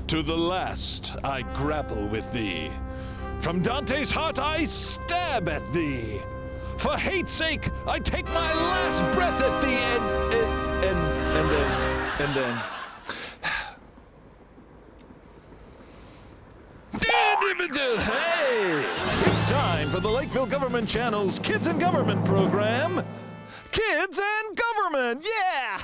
To the last I grapple with thee. From Dante's heart I stab at thee. For hate's sake, I take my last breath at thee and then. Hey! It's time for the Lakeville Government Channel's Kids and Government program. Kids and Government, yeah!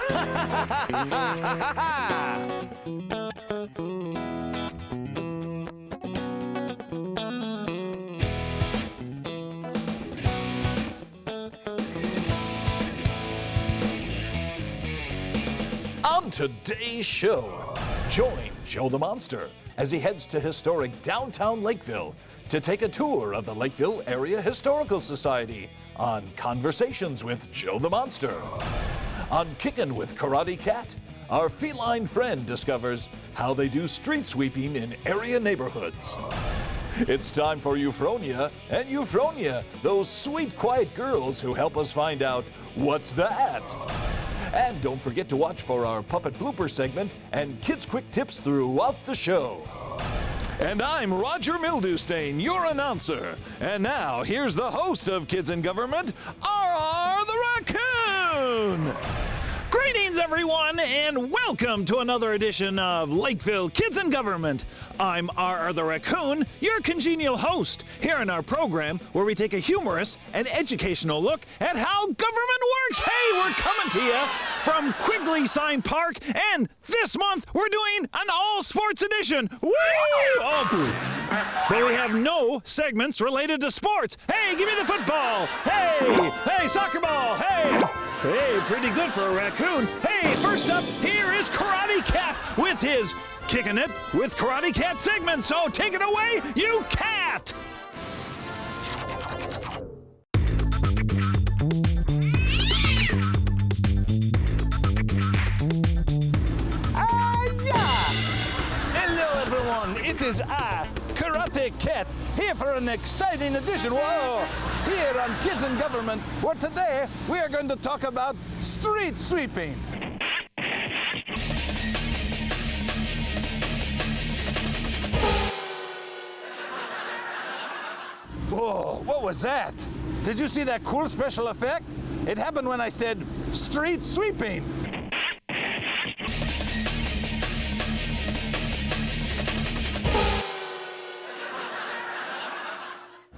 On today's show, join Joe the Monster as he heads to historic downtown Lakeville to take a tour of the Lakeville Area Historical Society on Conversations with Joe the Monster. On Kickin' with Karate Cat, our feline friend discovers how they do street sweeping in area neighborhoods. It's time for Euphronia and Euphronia, those sweet, quiet girls who help us find out what's that. And don't forget to watch for our puppet blooper segment and kids' quick tips throughout the show. And I'm Roger Mildewstain, your announcer. And now, here's the host of Kids in Government, R.R. the Raccoon. Greetings, everyone, and welcome to another edition of Lakeville Kids in Government. I'm R.R. the Raccoon, your congenial host, here in our program where we take a humorous and educational look at how government works. Hey, we're coming to you from Quigley Sign Park, and this month we're doing an all-sports edition. Woo! Oh, but we have no segments related to sports. Hey, give me the football. Hey, soccer ball. Hey, pretty good for a raccoon. Hey, first up, here is Karate Cat with his Kickin' It with Karate Cat segment. So take it away, you cat! Hello, everyone. It is I, Karate Cat, here for an exciting edition, here on Kids in Government, where today we are going to talk about street sweeping. Whoa, what was that? Did you see that cool special effect? It happened when I said street sweeping.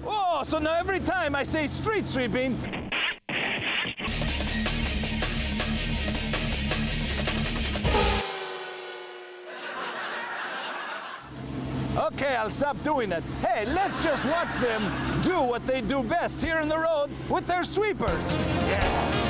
Oh, so now every time I say street sweeping, okay, I'll stop doing it. Hey, let's just watch them do what they do best here in the road with their sweepers. Yeah.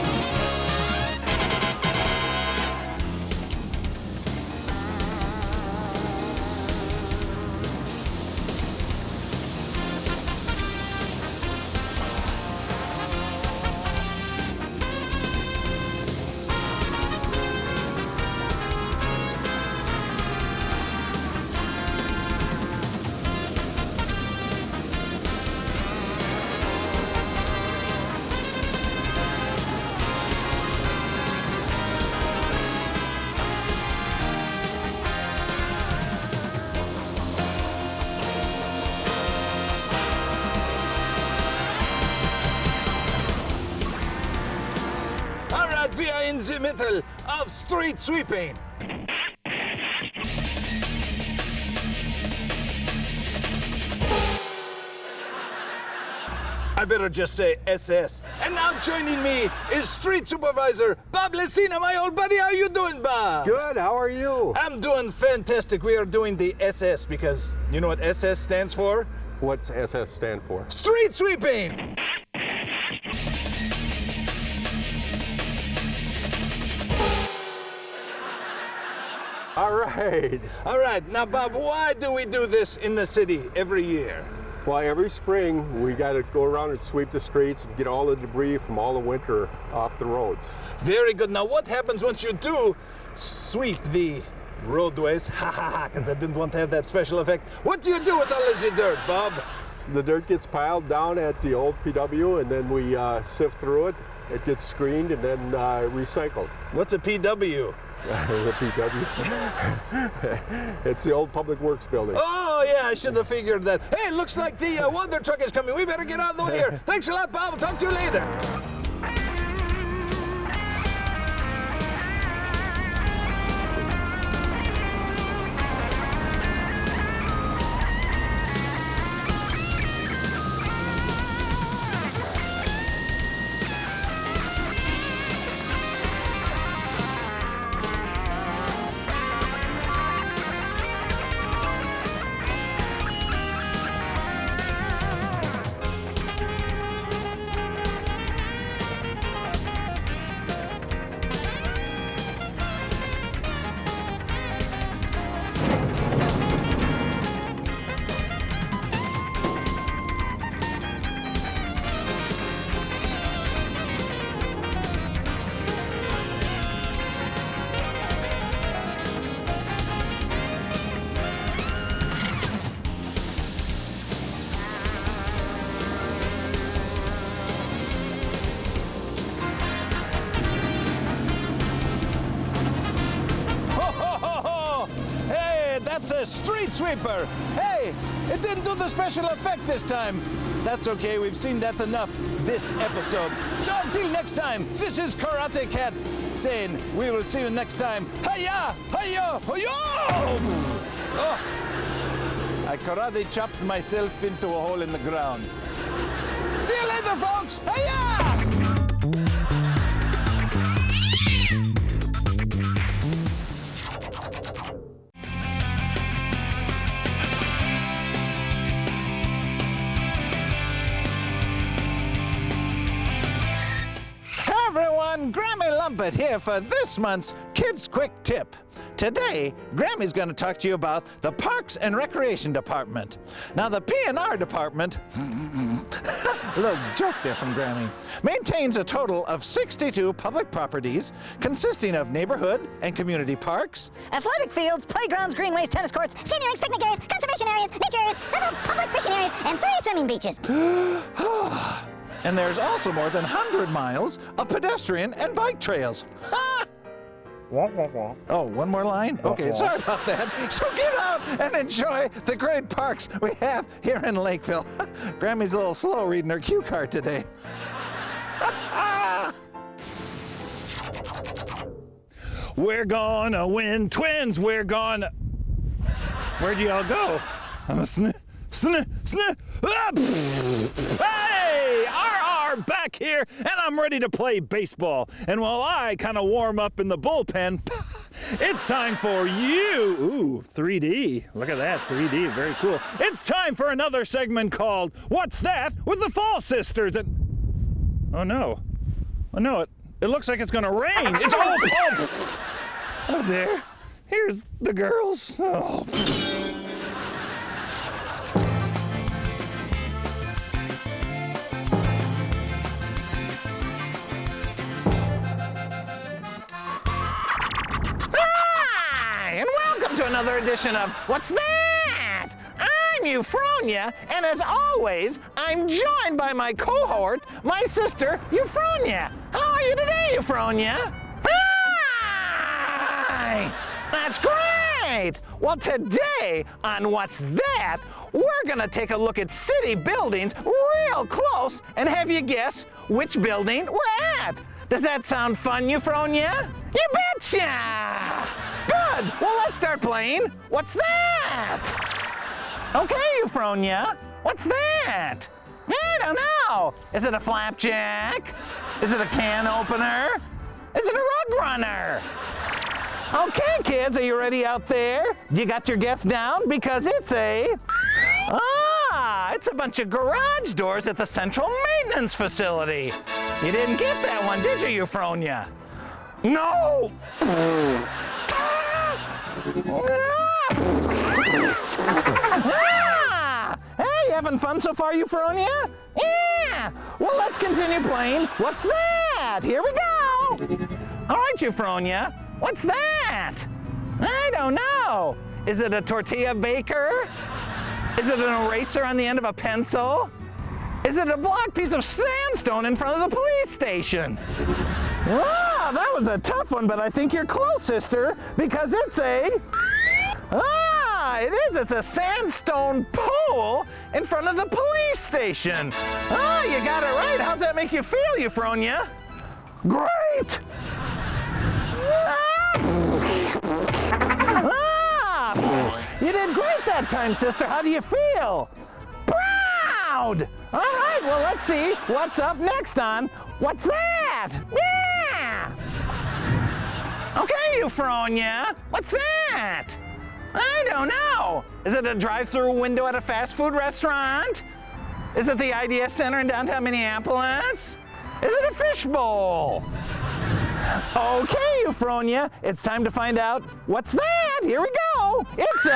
We are in the middle of street sweeping. I better just say SS. And now joining me is Street Supervisor Bob Lesina, my old buddy. How you doing, Bob? Good, how are you? I'm doing fantastic. We are doing the SS because you know what SS stands for? What's SS stand for? Street sweeping! All right. Now, Bob, why do we do this in the city every year? Well, every spring we got to go around and sweep the streets and get all the debris from all the winter off the roads. Very good. Now, what happens once you do sweep the roadways? Because I didn't want to have that special effect. What do you do with all this dirt, Bob? The dirt gets piled down at the old PW, and then we sift through it. It gets screened and then recycled. What's a PW? The PW. It's the old Public Works building. Oh, yeah, I should have figured that. Hey, looks like the Wonder Truck is coming. We better get out of the way here. Thanks a lot, Bob. We'll talk to you later. That's a street sweeper. Hey, it didn't do the special effect this time. That's okay, we've seen that enough this episode. So until next time, this is Karate Cat saying we will see you next time. Hiya! Hiya! Hiya! Oh, I karate chopped myself into a hole in the ground. See you later, folks! Hiya! Grammy Lumpet here for this month's Kids Quick Tip. Today, Grammy's going to talk to you about the Parks and Recreation Department. Now, the P&R Department, a little joke there from Grammy, maintains a total of 62 public properties consisting of neighborhood and community parks, athletic fields, playgrounds, greenways, tennis courts, skating rinks, picnic areas, conservation areas, nature areas, several public fishing areas, and 3 swimming beaches. and there's also more than 100 miles of pedestrian and bike trails. Ha! Oh, one more line? Okay, sorry about that. So get out and enjoy the great parks we have here in Lakeville. Grammy's a little slow reading her cue card today. We're gonna win, twins, we're gonna... Where'd you all go? I'm a Hey! RR back here, and I'm ready to play baseball. And while I kind of warm up in the bullpen, it's time for you. Ooh, 3D. Look at that, 3D, very cool. It's time for another segment called What's That? With the Fall Sisters. And oh no, it looks like it's gonna rain. It's oh dear. Here's the girls. Oh. And welcome to another edition of What's That? I'm Euphronia, and as always, I'm joined by my cohort, my sister, Euphronia. How are you today, Euphronia? Hi! That's great! Well, today on What's That, we're gonna take a look at city buildings real close and have you guess which building we're at. Does that sound fun, Euphronia? You betcha! Good, well let's start playing. What's that? Okay, Euphronia, what's that? I don't know. Is it a flapjack? Is it a can opener? Is it a rug runner? Okay, kids, are you ready out there? You got your guess down? Because it's it's a bunch of garage doors at the central maintenance facility. You didn't get that one, did you, Euphronia? No! Hey, having fun so far, Euphronia? Yeah! Well, let's continue playing. What's that? Here we go! All right, Euphronia, what's that? I don't know. Is it a tortilla baker? Is it an eraser on the end of a pencil? Is it a block piece of sandstone in front of the police station? Oh, that was a tough one, but I think you're close, sister, because it's a... It's a sandstone pole in front of the police station. You got it right. How's that make you feel, Euphronia? Great! You did great that time, sister. How do you feel? Proud! All right, well, let's see what's up next on What's That? Yeah! Okay, Euphronia, what's that? I don't know. Is it a drive-through window at a fast food restaurant? Is it the IDS Center in downtown Minneapolis? Is it a fishbowl? Okay, Euphronia, it's time to find out what's that. Here we go. It's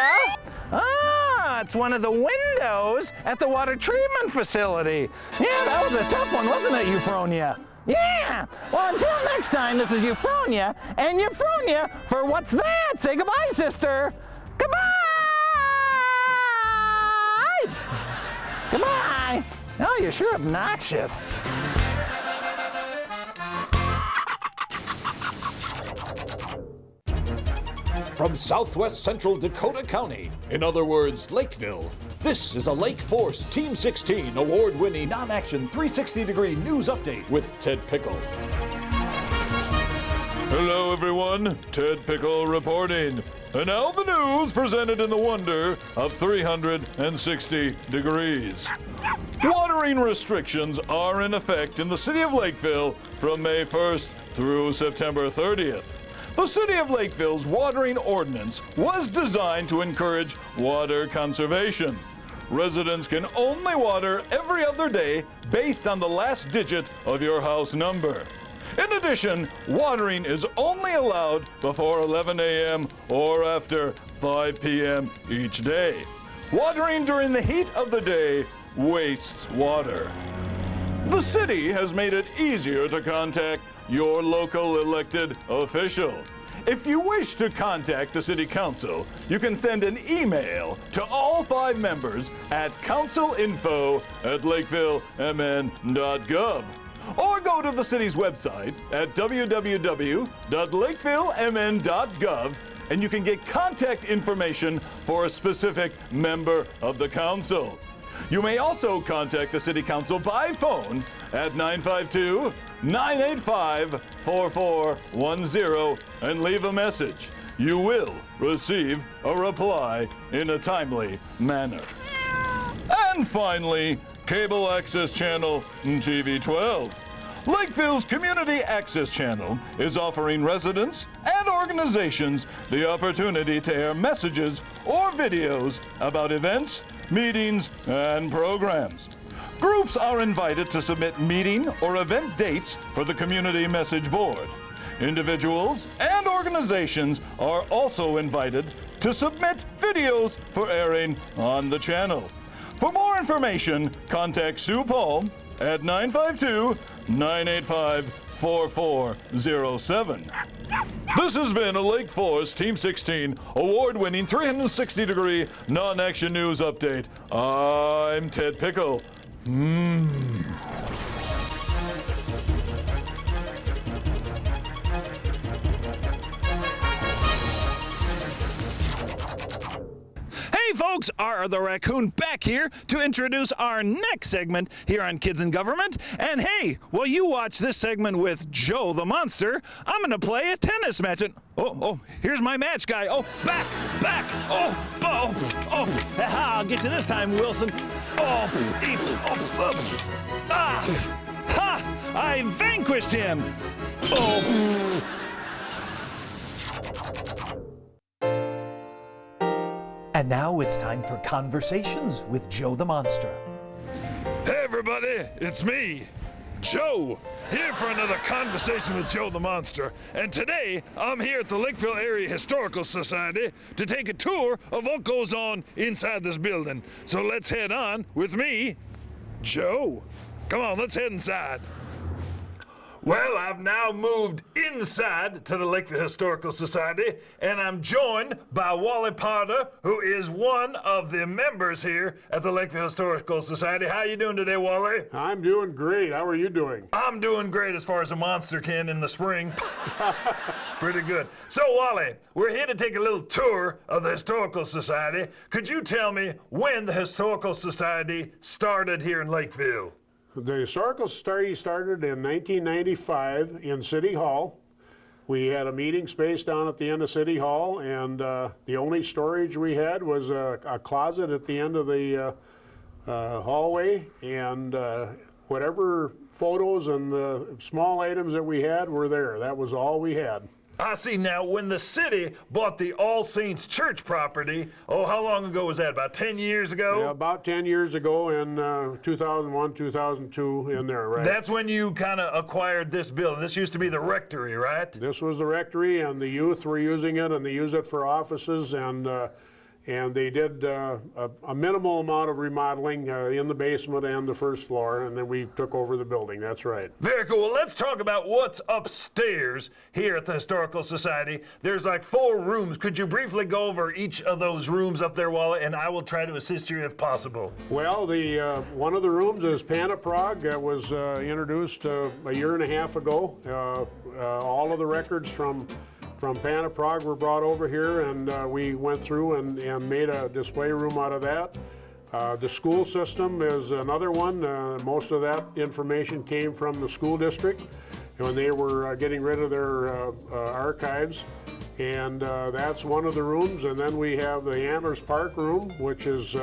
it's one of the windows at the water treatment facility. Yeah, that was a tough one, wasn't it, Euphronia? Yeah! Well, until next time, this is Euphronia, and Euphronia for What's That? Say goodbye, sister. Goodbye! Goodbye! Oh, you're sure obnoxious. From southwest central Dakota County, in other words, Lakeville, this is a Lake Force Team 16 award-winning non-action 360-degree news update with Ted Pickle. Hello everyone, Ted Pickle reporting. And now the news presented in the wonder of 360 degrees. Watering restrictions are in effect in the city of Lakeville from May 1st through September 30th. The City of Lakeville's watering ordinance was designed to encourage water conservation. Residents can only water every other day based on the last digit of your house number. In addition, watering is only allowed before 11 a.m. or after 5 p.m. each day. Watering during the heat of the day wastes water. The city has made it easier to contact your local elected official. If you wish to contact the City Council, you can send an email to all 5 members at councilinfo@lakevillemn.gov. Or go to the city's website at www.lakevillemn.gov and you can get contact information for a specific member of the council. You may also contact the City Council by phone at 952-985-4410 and leave a message. You will receive a reply in a timely manner. And finally, Cable Access Channel TV12. Lakeville's Community Access Channel is offering residents and organizations the opportunity to air messages or videos about events, meetings, and programs. Groups are invited to submit meeting or event dates for the community message board. Individuals and organizations are also invited to submit videos for airing on the channel. For more information, contact Sue Paul at 952-985-4407. This has been a Lake Forest Team 16 award-winning 360-degree non-action news update. I'm Ted Pickle. Hey folks, R the Raccoon back here to introduce our next segment here on Kids in Government. And hey, while you watch this segment with Joe the Monster, I'm gonna play a tennis match. And here's my match guy. Oh, back, I'll get you this time, Wilson. I vanquished him. And now it's time for Conversations with Joe the Monster. Hey everybody, it's me, Joe, here for another Conversation with Joe the Monster. And today, I'm here at the Lakeville Area Historical Society to take a tour of what goes on inside this building. So let's head on with me, Joe. Come on, let's head inside. Well, I've now moved inside to the Lakeville Historical Society, and I'm joined by Wally Potter, who is one of the members here at the Lakeville Historical Society. How you doing today, Wally? I'm doing great. How are you doing? I'm doing great as far as a monster can in the spring. Pretty good. So, Wally, we're here to take a little tour of the Historical Society. Could you tell me when the Historical Society started here in Lakeville? The Historical Society started in 1995 in City Hall. We had a meeting space down at the end of City Hall, and the only storage we had was a closet at the end of the hallway, and whatever photos and small items that we had were there. That was all we had. I see. Now, when the city bought the All Saints Church property, how long ago was that? About 10 years ago? Yeah, about 10 years ago in 2001, 2002, in there, right? That's when you kind of acquired this building. This used to be the rectory, right? This was the rectory, and the youth were using it, and they use it for offices, and they did a minimal amount of remodeling in the basement and the first floor, and then we took over the building. That's right. Very cool. Well, let's talk about what's upstairs here at the Historical Society. There's like 4 rooms. Could you briefly go over each of those rooms up there, Wally, and I will try to assist you if possible. Well, the one of the rooms is Prague that was introduced a year and a half ago. All of the records from Prague were brought over here, and we went through and made a display room out of that. The school system is another one. Most of that information came from the school district when they were getting rid of their archives. And that's one of the rooms. And then we have the Antlers Park room, which is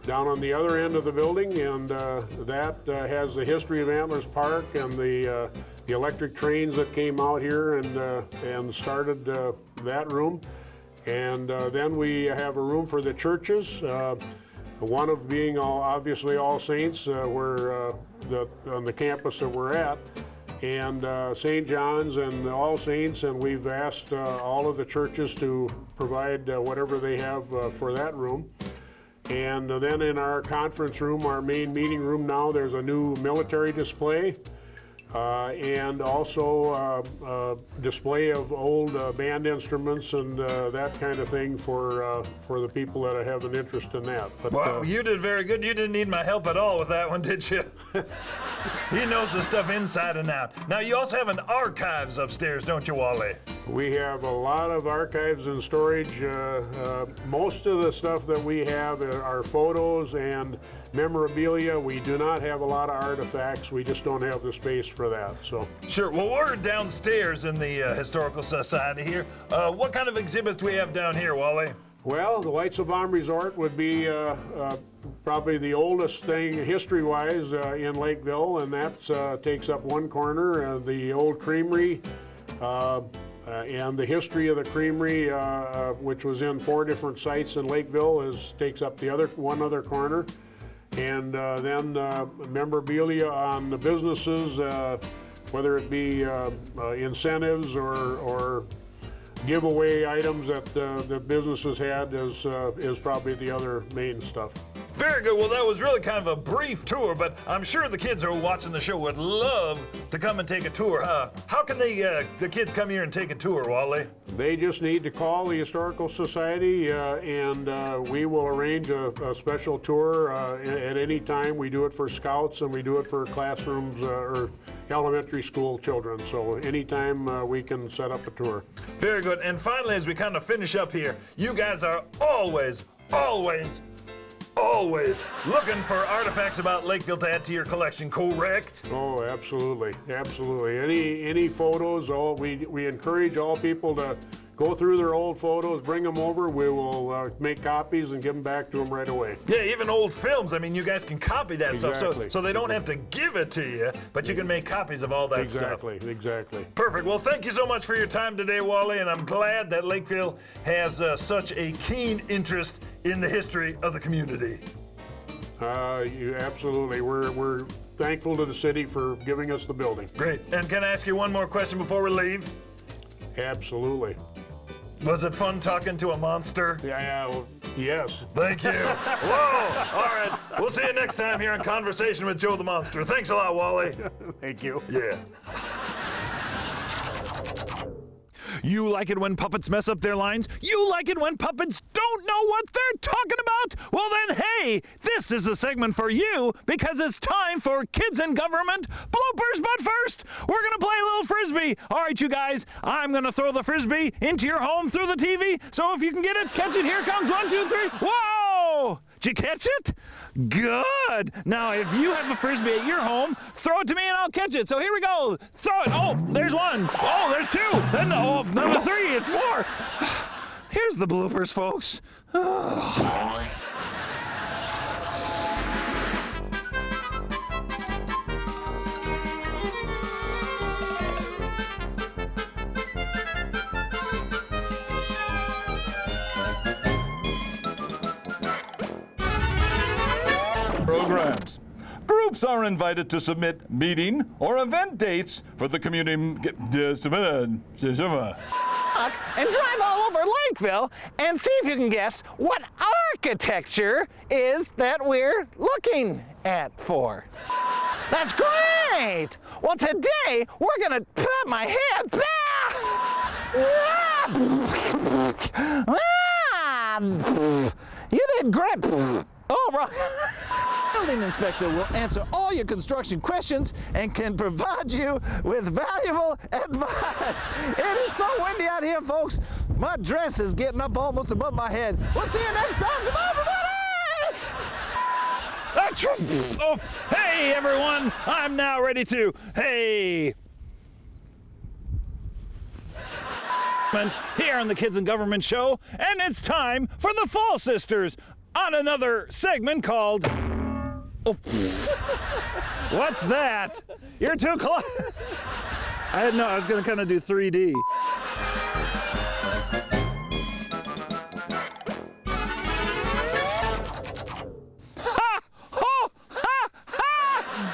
down on the other end of the building, and that has the history of Antlers Park and the electric trains that came out here and started that room. And then we have a room for the churches, one of being obviously All Saints, where on the campus that we're at, and St. John's and All Saints, and we've asked all of the churches to provide whatever they have for that room. And then in our conference room, our main meeting room now, there's a new military display. And also display of old band instruments and that kind of thing for the people that have an interest in that. But, wow, you did very good. You didn't need my help at all with that one, did you? He knows the stuff inside and out. Now, you also have an archives upstairs, don't you, Wally? We have a lot of archives and storage. Most of the stuff that we have are photos and memorabilia. We do not have a lot of artifacts. We just don't have the space for that. So sure. Well, we're downstairs in the Historical Society here. What kind of exhibits do we have down here, Wally? Well, the Lights of Balm Resort would be probably the oldest thing history-wise in Lakeville, and that takes up one corner. The old creamery and the history of the creamery, which was in 4 different sites in Lakeville, takes up the one other corner. And then memorabilia on the businesses, whether it be incentives or giveaway items that the businesses had, is probably the other main stuff. Very good. Well, that was really kind of a brief tour, but I'm sure the kids who are watching the show would love to come and take a tour. How can the kids come here and take a tour, Wally? They just need to call the Historical Society, and we will arrange a special tour at any time. We do it for scouts, and we do it for classrooms or elementary school children. So anytime we can set up a tour. Very good. And finally, as we kind of finish up here, you guys are always looking for artifacts about Lakeville to add to your collection, correct? Oh, absolutely, absolutely. Any photos, we encourage all people to go through their old photos, bring them over. We will make copies and give them back to them right away. Yeah, even old films. I mean, you guys can copy that Exactly. stuff, so they don't have to give it to you, but you can make copies of all that stuff. Exactly. Perfect. Well, thank you so much for your time today, Wally, and I'm glad that Lakeville has such a keen interest in the history of the community. Absolutely. We're thankful to the city for giving us the building. Great. And can I ask you one more question before we leave? Absolutely. Was it fun talking to a monster? Yeah, yes. Thank you. Whoa! All right. We'll see you next time here on Conversation with Joe the Monster. Thanks a lot, Wally. Thank you. Yeah. You like it when puppets mess up their lines? You like it when puppets don't know what they're talking about? Well then, hey, this is a segment for you because it's time for Kids in Government bloopers. But first, we're gonna play a little frisbee. All right, you guys, I'm gonna throw the frisbee into your home through the TV. So if you can get it, catch it. Here comes 1, 2, 3. Whoa! Did you catch it? Good. Now, if you have a frisbee at your home, throw it to me and I'll catch it. So here we go. Throw it. Oh, there's 1. Oh, there's 2. Then, oh, number 3. It's 4. Here's the bloopers, folks. Programs. Groups are invited to submit meeting or event dates for the community. And drive all over Lakeville and see if you can guess what architecture is that we're looking at for. That's great! Well, today we're gonna put my head. You did great. Oh, right. Building inspector will answer all your construction questions and can provide you with valuable advice. It is so windy out here, folks. My dress is getting up almost above my head. We'll see you next time. Goodbye, everybody! Oh, hey, everyone. I'm now ready to, here on the Kids in Government show, and it's time for the Fall Sisters on another segment called... Oh, what's that? You're too close. I didn't know. I was going to kind of do 3D.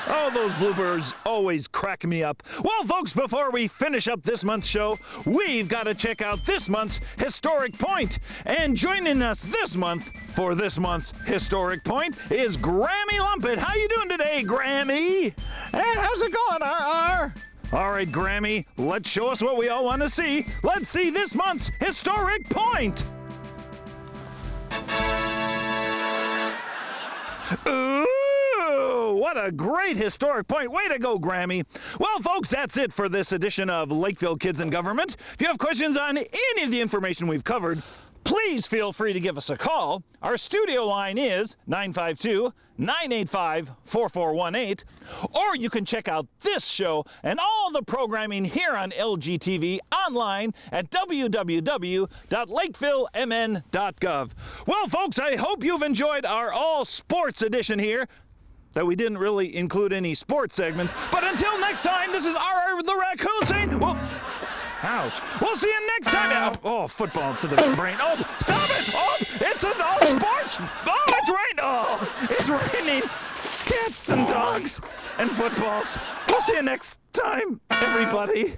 Oh, those bloopers always crack me up. Well, folks, before we finish up this month's show, we've got to check out this month's Historic Point. And joining us this month for this month's Historic Point is Grammy Lumpet. How you doing today, Grammy? Hey, how's it going, RR? All right, Grammy, let's show us what we all want to see. Let's see this month's Historic Point. Ooh! What a great historic point. Way to go, Grammy. Well, folks, that's it for this edition of Lakeville Kids in Government. If you have questions on any of the information we've covered, please feel free to give us a call. Our studio line is 952-985-4418. Or you can check out this show and all the programming here on LGTV online at www.lakevillemn.gov. Well, folks, I hope you've enjoyed our all-sports edition here. That we didn't really include any sports segments. But until next time, this is R.R. the Raccoon saying, well, ouch. We'll see you next time. Oh, football to the brain. Oh, stop it. Oh, it's sports. Oh, it's raining. Oh, it's raining. Cats and dogs and footballs. We'll see you next time, everybody.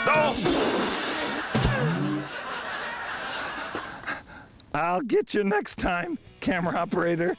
Oh. I'll get you next time, camera operator.